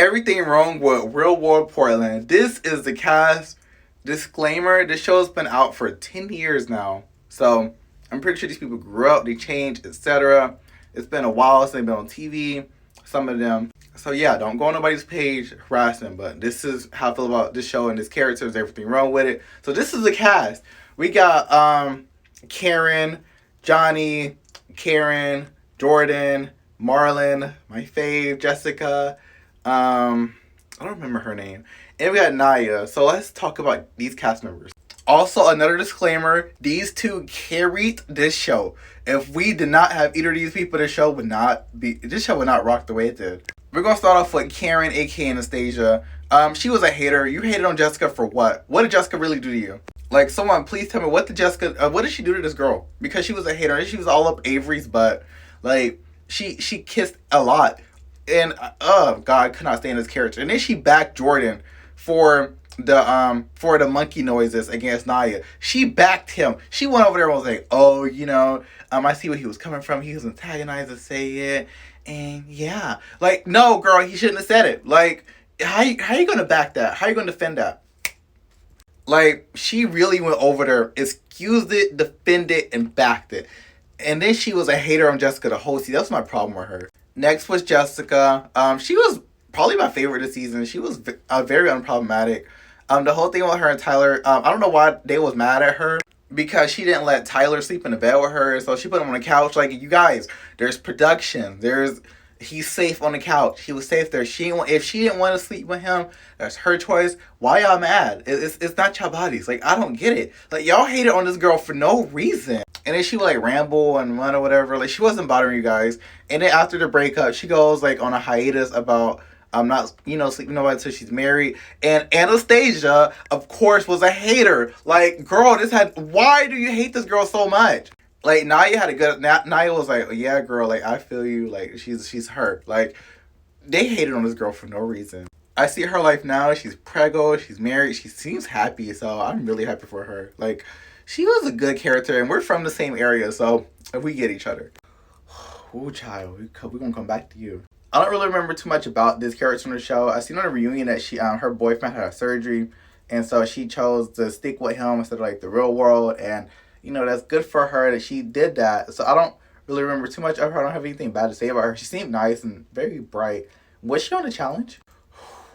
everything wrong with Real World Portland. This is the cast. Disclaimer, this show's been out for 10 years now. So I'm pretty sure these people grew up, they changed, etc. It's been a while since they've been on TV, some of them. So yeah, don't go on nobody's page harassing, but this is how I feel about this show and this character. Is everything wrong with it? So this is the cast. We got Karen, Johnny, Karen, Jordan, Marlon, my fave, Jessica. I don't remember her name. And we got Naya. So let's talk about these cast members. Also, another disclaimer, these two carried this show. If we did not have either of these people, this show would not rock the way it did. We're gonna start off with Karen, aka Anastasia. She was a hater. You hated on Jessica for what? What did Jessica really do to you? Like, someone please tell me, what did she do to this girl? Because she was a hater and she was all up Avery's butt. Like, she kissed a lot. And oh god, I could not stand this character. And then she backed Jordan for the monkey noises against Naya. She backed him. She went over there and was like, oh, I see where he was coming from. He was antagonized to say it. And yeah. Like, no, girl, he shouldn't have said it. Like, how you gonna back that? How you gonna defend that? Like, she really went over there, excused it, defended, and backed it. And then she was a hater on Jessica the whole season. That's my problem with her. Next was Jessica. She was probably my favorite this season. She was very unproblematic. The whole thing with her and Tyler, I don't know why they was mad at her. Because she didn't let Tyler sleep in the bed with her. So she put him on the couch. Like, you guys, there's production. He's safe on the couch. He was safe there. If she didn't want to sleep with him, that's her choice. Why y'all mad? It's not y'all bodies. Like, I don't get it. Like, y'all hated on this girl for no reason. And then she would, like, ramble and run or whatever. Like, she wasn't bothering you guys. And then after the breakup, she goes, like, on a hiatus about not, sleeping with nobody until she's married. And Anastasia, of course, was a hater. Like, girl, why do you hate this girl so much? Like, Naya was like, yeah, girl, like, I feel you. Like, she's hurt. Like, they hated on this girl for no reason. I see her life now. She's preggo. She's married. She seems happy. So I'm really happy for her. Like, she was a good character. And we're from the same area. So we get each other. Ooh, child. We're going to come back to you. I don't really remember too much about this character on the show. I seen on a reunion that her boyfriend had surgery. And so she chose to stick with him instead of, like, the real world. And that's good for her that she did that. So I don't really remember too much of her. I don't have anything bad to say about her. She seemed nice and very bright. Was she on the challenge?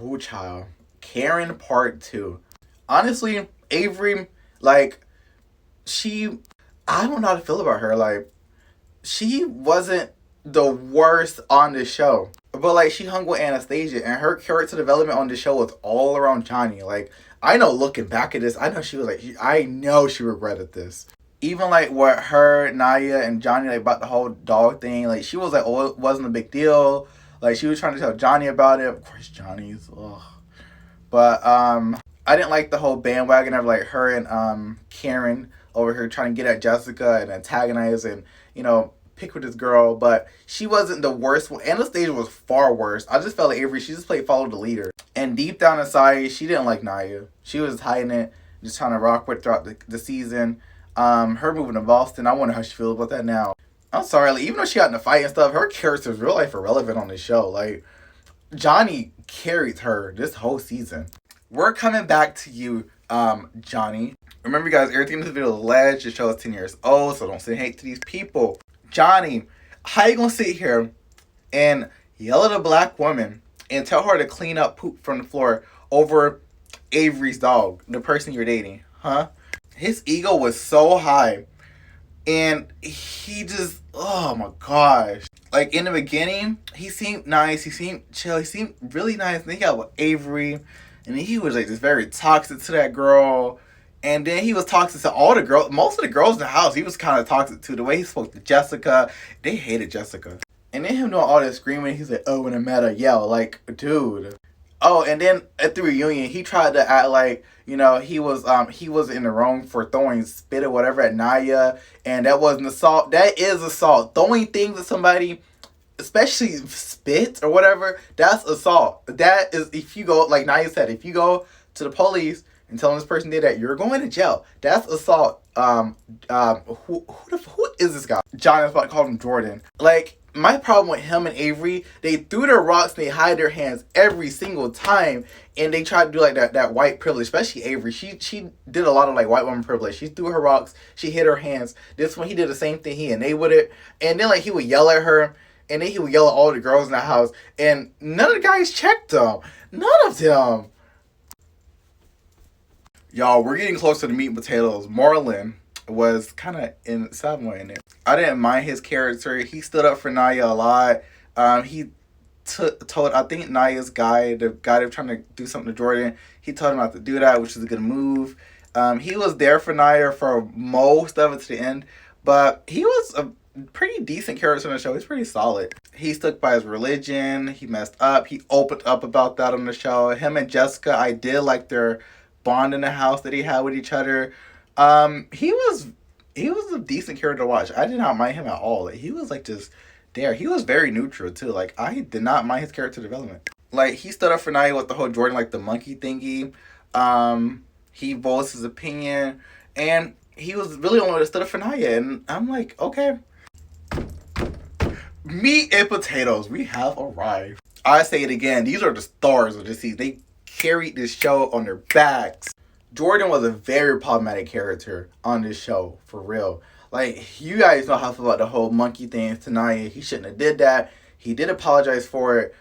Ooh, child. Karen Part 2. Honestly, Avery, like, I don't know how to feel about her. Like, she wasn't the worst on the show. But, like, she hung with Anastasia. And her character development on the show was all around Johnny. Like, I know looking back at this, I know she was like, I know she regretted this. Even, like, what her, Naya, and Johnny, like, about the whole dog thing, like, she was like, oh, it wasn't a big deal. Like, she was trying to tell Johnny about it. Of course, Johnny's, ugh. But, I didn't like the whole bandwagon of, like, her and, Karen over here trying to get at Jessica and antagonize and, pick with this girl. But she wasn't the worst one. Anastasia was far worse. I just felt like Avery, she just played follow the leader. And deep down inside, she didn't like Naya. She was hiding it, just trying to rock with throughout the season. Her moving to Boston, I wonder how she feels about that now. I'm sorry, like, even though she got in a fight and stuff, her character is real life irrelevant on this show. Like, Johnny carried her this whole season. We're coming back to you, Johnny. Remember, you guys, everything in this video is alleged. The show is 10 years old, so don't say hate to these people. Johnny, how you gonna sit here and yell at a black woman and tell her to clean up poop from the floor over Avery's dog, the person you're dating, huh? His ego was so high. And he just, oh my gosh. Like, in the beginning, he seemed nice. He seemed chill. He seemed really nice. And then he got with Avery. And then he was, like, just very toxic to that girl. And then he was toxic to all the girls. Most of the girls in the house, he was kind of toxic to. The way he spoke to Jessica, they hated Jessica. And then him doing all this screaming, he's like, oh, when I'm mad, I yell. Like, dude. Oh, and then at the reunion, he tried to act like, he was in the wrong for throwing spit or whatever at Naya, and that wasn't assault. That is assault. Throwing things at somebody, especially spit or whatever, that's assault. That is, if you go, like Naya said, if you go to the police and tell them this person did that, you're going to jail. That's assault. Who is this guy? John is about to call him Jordan. Like, my problem with him and Avery, they threw their rocks and they hide their hands every single time. And they tried to do like that white privilege, especially Avery. She did a lot of like white woman privilege. She threw her rocks, she hid her hands. This one he did the same thing, he enabled it. And then like he would yell at her, and then he would yell at all the girls in the house. And none of the guys checked him. None of them. Y'all, we're getting close to the meat and potatoes. Marlon was kind of in some way in there. I didn't mind his character. He stood up for Naya a lot. He told, I think Naya's guy, the guy that was trying to do something to Jordan, he told him not to do that, which is a good move. He was there for Naya for most of it to the end, but he was a pretty decent character on the show. He's pretty solid. He stuck by his religion. He messed up. He opened up about that on the show. Him and Jessica, I did like their bond in the house that he had with each other. He was a decent character to watch. I did not mind him at all. Like, he was like just there. He was very neutral too. Like, I did not mind his character development. Like, he stood up for Naya with the whole Jordan, like the monkey thingy. He voiced his opinion, and he was really the only one that stood up for Naya. And I'm like, okay. Meat and potatoes, we have arrived. I say it again, these are the stars of the season. They carried this show on their backs. Jordan was a very problematic character on this show, for real. Like, you guys know how I feel about the whole monkey thing tonight. He shouldn't have did that. He did apologize for it.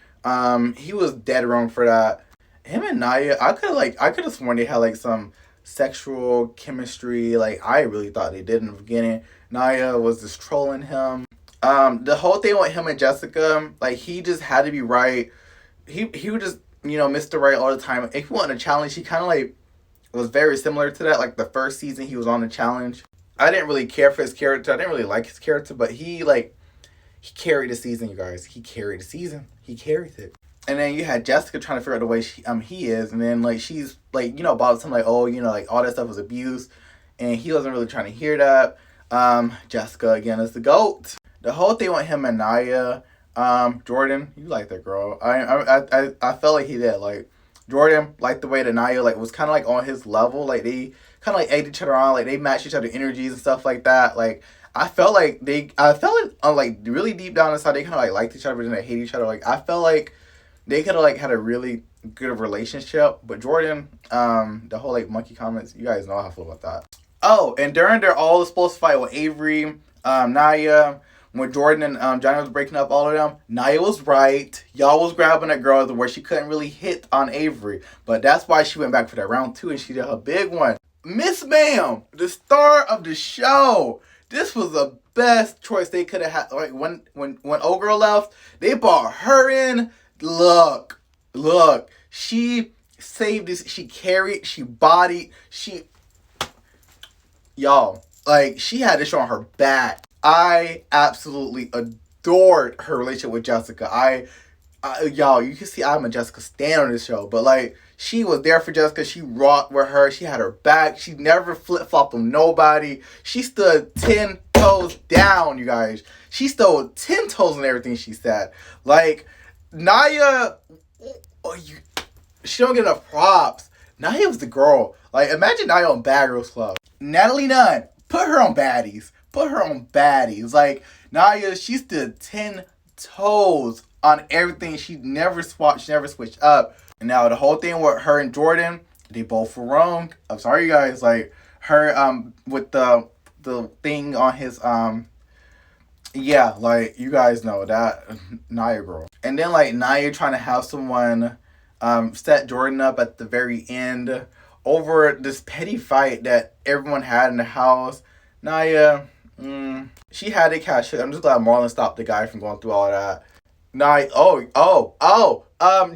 He was dead wrong for that. Him and Naya, I could have sworn they had like some sexual chemistry. Like, I really thought they did in the beginning. Naya was just trolling him. The whole thing with him and Jessica, like, he just had to be right. He would just, Mr. Right all the time. If he wanted a challenge, he kind of like was very similar to that. Like, the first season he was on the challenge. I didn't really care for his character. I didn't really like his character, but he carried the season, you guys. He carried the season. He carried it. And then you had Jessica trying to figure out the way he is, and then like she's like, about something like, oh, like all that stuff was abuse, and he wasn't really trying to hear that. Jessica again is the GOAT. The whole thing with him and Naya, Jordan, you like that girl. I felt like he did. Like, Jordan liked the way that Naya like was kind of like on his level. Like, they kind of like egged each other on. Like, they matched each other's energies and stuff like that. Like, I felt like like really deep down inside they kind of like liked each other, but then they hate each other. Like, I felt like they could have like had a really good relationship. But Jordan, the whole like monkey comments, you guys know how I feel about that. Oh, and during their all supposed to fight with Avery, Naya, when Jordan and Johnny was breaking up all of them, Naya was right. Y'all was grabbing that girl where she couldn't really hit on Avery. But that's why she went back for that round 2 and she did her big one. Miss Ma'am, the star of the show. This was the best choice they could have had. Like, when old girl left, they brought her in. Look. She saved this. She carried. She bodied. Y'all, like, she had this on her back. I absolutely adored her relationship with Jessica. Y'all, you can see I'm a Jessica stan on this show, but like, she was there for Jessica. She rocked with her. She had her back. She never flip-flopped on nobody. She stood 10 toes down, you guys. She stood 10 toes on everything she said. Like, Naya, she don't get enough props. Naya was the girl. Like, imagine Naya on Bad Girls Club. Natalie Nunn, put her on Baddies. Like, Naya, she stood 10 toes on everything. She never swapped. She never switched up. And now the whole thing with her and Jordan, they both were wrong. I'm sorry, you guys. Like, her with the thing on his yeah, like, you guys know that Naya girl. And then like Naya trying to have someone set Jordan up at the very end over this petty fight that everyone had in the house. Naya, she had it catch it. I'm just glad Marlon stopped the guy from going through all that. Naya,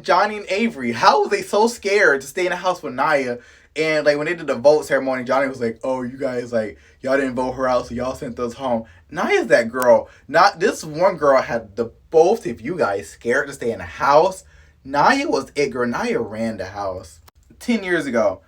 Johnny and Avery, how was they so scared to stay in the house with Naya? And like when they did the vote ceremony, Johnny was like, oh, you guys, like, y'all didn't vote her out, so y'all sent us home. Naya's that girl. Not this one girl had the both of you guys scared to stay in the house. Naya was it, girl. Naya ran the house. 10 years ago,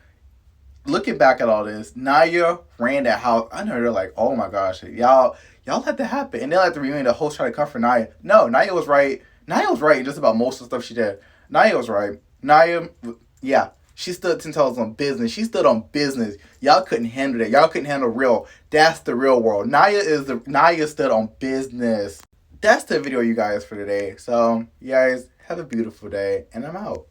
looking back at all this, Naya ran that house. I know they're like, oh my gosh, y'all let that happen. And then like the reunion, the host tried to comfort Naya. No, Naya was right. Naya was right just about most of the stuff she did. Naya was right. Naya, yeah, she stood 10 toes on business. She stood on business. Y'all couldn't handle that. Y'all couldn't handle real. That's the real world. Naya stood on business. that's the video, you guys, for today. So, you guys have a beautiful day, and I'm out.